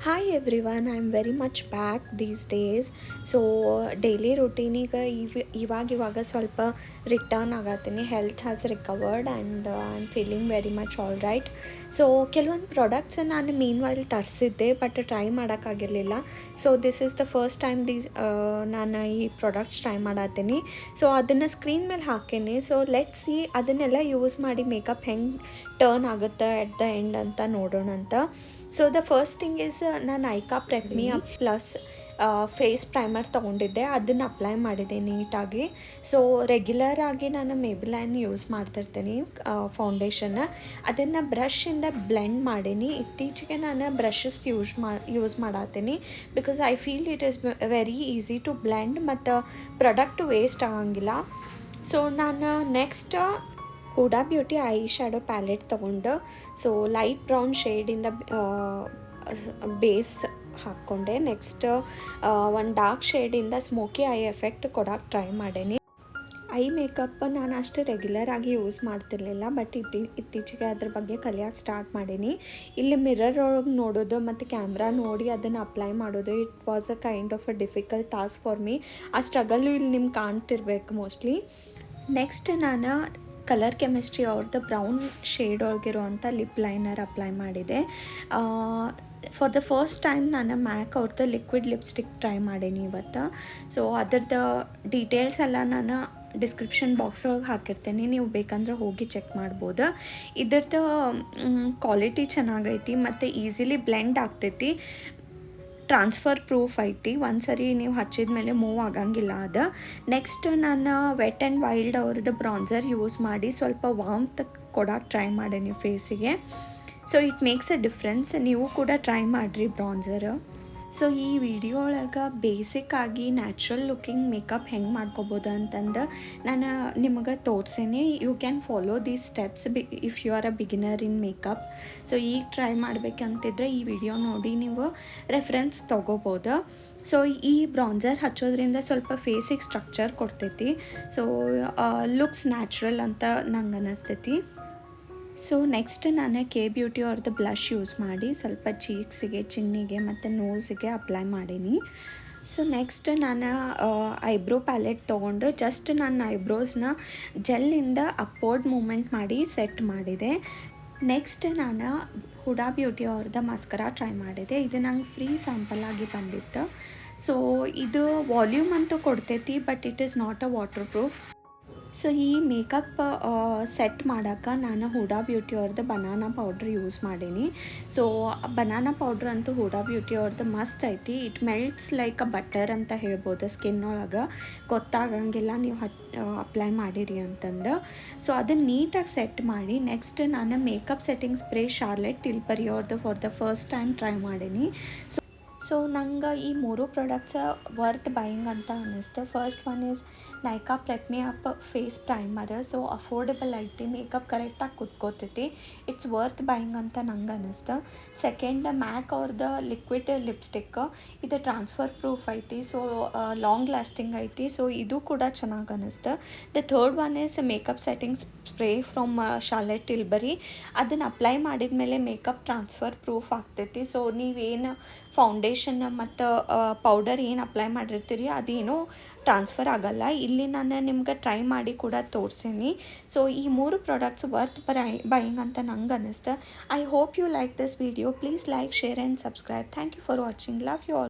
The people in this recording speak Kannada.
Hi everyone, I'm very much back these days. So daily ರುಟೀನಿಗೆ ಇವಾಗ ಸ್ವಲ್ಪ ರಿಟರ್ನ್ ಆಗತ್ತೀನಿ. Health has recovered and I am feeling very much all right. So ಕೆಲವೊಂದು ಪ್ರಾಡಕ್ಟ್ಸ್ ನಾನು ಮೀನ್ ವೈಲ್ ತರಿಸಿದ್ದೆ, ಬಟ್ ಟ್ರೈ ಮಾಡೋಕ್ಕಾಗಿರಲಿಲ್ಲ. So this is the first time ನಾನು ಈ ಪ್ರಾಡಕ್ಟ್ಸ್ ಟ್ರೈ ಮಾಡತ್ತೀನಿ. ಸೊ ಅದನ್ನು ಸ್ಕ್ರೀನ್ ಮೇಲೆ ಹಾಕೀನಿ. ಸೊ ಲೆಟ್ ಸಿ ಅದನ್ನೆಲ್ಲ ಯೂಸ್ ಮಾಡಿ ಮೇಕಪ್ ಹೆಂಗೆ ಟರ್ನ್ ಆಗುತ್ತೆ ಎಟ್ ದ ಎಂಡ್ ಅಂತ ನೋಡೋಣ ಅಂತ. So the first thing is ನಾನು ಐಕಾ ಪ್ರೆಕ್ಮಿ ಪ್ಲಸ್ ಫೇಸ್ ಪ್ರೈಮರ್ ತೊಗೊಂಡಿದ್ದೆ, ಅದನ್ನು ಅಪ್ಲೈ ಮಾಡಿದೆ ನೀಟಾಗಿ. ಸೊ ರೆಗ್ಯುಲರ್ ಆಗಿ ನಾನು ಮೇಬಿಲೈನ್ ಯೂಸ್ ಮಾಡ್ತಿರ್ತೀನಿ ಫೌಂಡೇಶನ್ನ. ಅದನ್ನು ಬ್ರಷಿಂದ ಬ್ಲೆಂಡ್ ಮಾಡೀನಿ. ಇತ್ತೀಚೆಗೆ ನಾನು ಬ್ರಷಸ್ ಯೂಸ್ ಮಾಡತ್ತೀನಿ because I feel it is very easy to blend ಮತ್ತು ಪ್ರಾಡಕ್ಟ್ ವೇಸ್ಟ್ ಆಗಂಗಿಲ್ಲ. ಸೊ ನಾನು next Huda Beauty eye shadow palette ತೊಗೊಂಡು ಸೊ ಲೈಟ್ ಬ್ರೌನ್ ಶೇಡಿಂದ ಬೇಸ್ ಹಾಕ್ಕೊಂಡೆ. ನೆಕ್ಸ್ಟ್ ಒಂದು ಡಾರ್ಕ್ ಶೇಡಿಂದ ಸ್ಮೋಕಿ ಐ ಎಫೆಕ್ಟ್ ಕೊಡೋಕೆ ಟ್ರೈ ಮಾಡೀನಿ. ಐ ಮೇಕಪ್ ನಾನು ಅಷ್ಟು ರೆಗ್ಯುಲರ್ ಆಗಿ ಯೂಸ್ ಮಾಡ್ತಿರ್ಲಿಲ್ಲ, ಬಟ್ ಇತ್ತೀಚೆಗೆ ಅದ್ರ ಬಗ್ಗೆ ಕಲಿಯೋಕೆ ಸ್ಟಾರ್ಟ್ ಮಾಡೀನಿ. ಇಲ್ಲಿ ಮಿರರ್ ಒಳಗೆ ನೋಡೋದು ಮತ್ತು ಕ್ಯಾಮ್ರಾ ನೋಡಿ ಅದನ್ನು ಅಪ್ಲೈ ಮಾಡೋದು, it was a kind of a difficult task for me. ಆ ಸ್ಟ್ರಗಲ್ಲು ಇಲ್ಲಿ ನಿಮ್ಗೆ ಕಾಣ್ತಿರ್ಬೇಕು ಮೋಸ್ಟ್ಲಿ. ನೆಕ್ಸ್ಟ್ ನಾನು ಕಲರ್ ಕೆಮಿಸ್ಟ್ರಿ ಅವ್ರದ್ದು ಬ್ರೌನ್ ಶೇಡ್ ಒಳಗಿರುವಂಥ ಲಿಪ್ ಲೈನರ್ ಅಪ್ಲೈ ಮಾಡಿದೆ. ಫಾರ್ ದ ಫಸ್ಟ್ ಟೈಮ್ ನಾನು ಮ್ಯಾಕ್ ಅವ್ರದ್ದು ಲಿಕ್ವಿಡ್ ಲಿಪ್ಸ್ಟಿಕ್ ಟ್ರೈ ಮಾಡೀನಿ ಇವತ್ತು. ಸೊ ಅದರದ್ದು ಡೀಟೇಲ್ಸ್ ಎಲ್ಲ ನಾನು ಡಿಸ್ಕ್ರಿಪ್ಷನ್ ಬಾಕ್ಸ್ ಒಳಗೆ ಹಾಕಿರ್ತೀನಿ, ನೀವು ಬೇಕಂದ್ರೆ ಹೋಗಿ ಚೆಕ್ ಮಾಡ್ಬೋದು. ಇದ್ರದ್ದು ಕ್ವಾಲಿಟಿ ಚೆನ್ನಾಗೈತಿ ಮತ್ತು ಈಸಿಲಿ ಬ್ಲೆಂಡ್ ಆಗ್ತೈತಿ. ಟ್ರಾನ್ಸ್ಫರ್ ಪ್ರೂಫ್ ಐತಿ, ಒಂದು ಸರಿ ನೀವು ಹಚ್ಚಿದ ಮೇಲೆ ಮೂವ್ ಆಗಂಗಿಲ್ಲ ಅದು. ನೆಕ್ಸ್ಟ್ ನಾನು ವೆಟ್ ಆ್ಯಂಡ್ ವೈಲ್ಡ್ ಅವ್ರದ್ದು ಬ್ರಾನ್ಸರ್ ಯೂಸ್ ಮಾಡಿ ಸ್ವಲ್ಪ ವಾಮ್ತ್ ಕೊಡೋಕೆ ಟ್ರೈ ಮಾಡೀನಿ ಫೇಸಿಗೆ. So it makes a difference. ನೀವು ಕೂಡ ಟ್ರೈ ಮಾಡಿರಿ ಬ್ರಾನ್ಸರ್. ಸೊ ಈ ವಿಡಿಯೋ ಒಳಗೆ ಬೇಸಿಕ್ಕಾಗಿ ನ್ಯಾಚುರಲ್ ಲುಕ್ಕಿಂಗ್ ಮೇಕಪ್ ಹೆಂಗೆ ಮಾಡ್ಕೋಬೋದು ಅಂತಂದು ನಾನು ನಿಮಗೆ ತೋರಿಸೇನೆ. You can follow these steps if you are a beginner in makeup. So ಈಗ ಟ್ರೈ ಮಾಡಬೇಕಂತಿದ್ರೆ ಈ ವಿಡಿಯೋ ನೋಡಿ ನೀವು ರೆಫರೆನ್ಸ್ ತೊಗೋಬೋದು. ಸೊ ಈ ಬ್ರಾನ್ಸರ್ ಹಚ್ಚೋದ್ರಿಂದ ಸ್ವಲ್ಪ ಫೇಸಿಗೆ ಸ್ಟ್ರಕ್ಚರ್ ಕೊಡ್ತೈತಿ. ಸೊ ಲುಕ್ಸ್ ನ್ಯಾಚುರಲ್ ಅಂತ ನಂಗೆ ಅನ್ನಿಸ್ತೈತಿ. ಸೊ ನೆಕ್ಸ್ಟ್ ನಾನು ಕೆ ಬ್ಯೂಟಿ ಅವ್ರದ್ದು ಬ್ಲಷ್ ಯೂಸ್ ಮಾಡಿ ಸ್ವಲ್ಪ ಚೀಕ್ಸಿಗೆ, ಚಿನ್ನಿಗೆ ಮತ್ತು ನೋಸಿಗೆ ಅಪ್ಲೈ ಮಾಡೀನಿ. ಸೊ ನೆಕ್ಸ್ಟ್ ನಾನು ಐಬ್ರೋ ಪ್ಯಾಲೆಟ್ ತೊಗೊಂಡು ಜಸ್ಟ್ ನನ್ನ ಐಬ್ರೋಸ್ನ ಜೆಲ್ಲಿಂದ ಅಪ್ವರ್ಡ್ ಮೂಮೆಂಟ್ ಮಾಡಿ ಸೆಟ್ ಮಾಡಿದೆ. ನೆಕ್ಸ್ಟ್ ನಾನು ಹುಡಾ ಬ್ಯೂಟಿ ಅವ್ರದ್ದು ಮಸ್ಕರಾ ಟ್ರೈ ಮಾಡಿದೆ. ಇದು ನಂಗೆ ಫ್ರೀ ಸ್ಯಾಂಪಲ್ ಆಗಿ ಬಂದಿತ್ತು. ಸೊ ಇದು ವಾಲ್ಯೂಮ್ ಅಂತೂ ಕೊಡ್ತೈತಿ, but it is not a water proof. So ಈ ಮೇಕಪ್ ಸೆಟ್ ಮಾಡೋಕ್ಕೆ ನಾನು ಹುಡಾ ಬ್ಯೂಟಿ ಅವ್ರದ್ದು ಬನಾನಾ ಪೌಡ್ರ್ ಯೂಸ್ ಮಾಡೀನಿ. ಸೊ ಬನಾನಾ ಪೌಡ್ರ್ ಅಂತೂ ಹುಡಾ ಬ್ಯೂಟಿ ಅವ್ರದ್ದು ಮಸ್ತ್ ಐತಿ. It melts like a butter ಅಂತ ಹೇಳ್ಬೋದು. ಸ್ಕಿನ್ ಒಳಗೆ ಗೊತ್ತಾಗಂಗಿಲ್ಲ ನೀವು ಅಪ್ಲೈ ಮಾಡಿರಿ ಅಂತಂದು. ಸೊ ಅದನ್ನು ನೀಟಾಗಿ ಸೆಟ್ ಮಾಡಿ ನೆಕ್ಸ್ಟ್ ನಾನು makeup setting spray Charlotte Tilbury ಅವ್ರದ್ದು for the first time try ಮಾಡೀನಿ. ಸೊ ನಂಗೆ ಈ ಮೂರು ಪ್ರಾಡಕ್ಟ್ಸ್ ವರ್ತ್ ಬೈಯಿಂಗ್ ಅಂತ ಅನ್ನಿಸ್ತು. First one is Nykaa prep me up face primer. So affordable ಐತಿ, ಮೇಕಪ್ ಕರೆಕ್ಟಾಗಿ ಕುತ್ಕೋತೈತಿ, ಇಟ್ಸ್ ವರ್ತ್ ಬೈಯಿಂಗ್ ಅಂತ ನಂಗೆ ಅನ್ನಿಸ್ತು. ಸೆಕೆಂಡ್ ಮ್ಯಾಕ್ ಅವ್ರದ್ದು ಲಿಕ್ವಿಡ್ ಲಿಪ್ಸ್ಟಿಕ್, ಇದು ಟ್ರಾನ್ಸ್ಫರ್ ಪ್ರೂಫ್ ಐತಿ, ಸೊ ಲಾಂಗ್ ಲಾಸ್ಟಿಂಗ್ ಐತಿ. ಸೊ ಇದು ಕೂಡ ಚೆನ್ನಾಗಿ ಅನ್ನಿಸ್ತು. The third one is makeup setting spray from Charlotte Tilbury. ಅದನ್ನು ಅಪ್ಲೈ ಮಾಡಿದ ಮೇಲೆ ಮೇಕಪ್ ಟ್ರಾನ್ಸ್ಫರ್ ಪ್ರೂಫ್ ಆಗ್ತೈತಿ. ಸೊ ನೀವೇನು ಫೌಂಡೇಶನ್ ಮತ್ತು ಪೌಡರ್ ಏನು ಅಪ್ಲೈ ಮಾಡಿರ್ತೀರಿ ಅದೇನೂ ಟ್ರಾನ್ಸ್ಫರ್ ಆಗಲ್ಲ. ಇಲ್ಲಿ ನಾನು ನಿಮ್ಗೆ ಟ್ರೈ ಮಾಡಿ ಕೂಡ ತೋರಿಸೀನಿ. ಸೊ ಈ ಮೂರು ಪ್ರಾಡಕ್ಟ್ಸ್ ವರ್ತ್ ಬೈಯಿಂಗ್ ಅಂತ ನಂಗೆ ಅನ್ನಿಸ್ತು. I hope you like this video. Please like, share and subscribe. Thank you for watching. Love you all.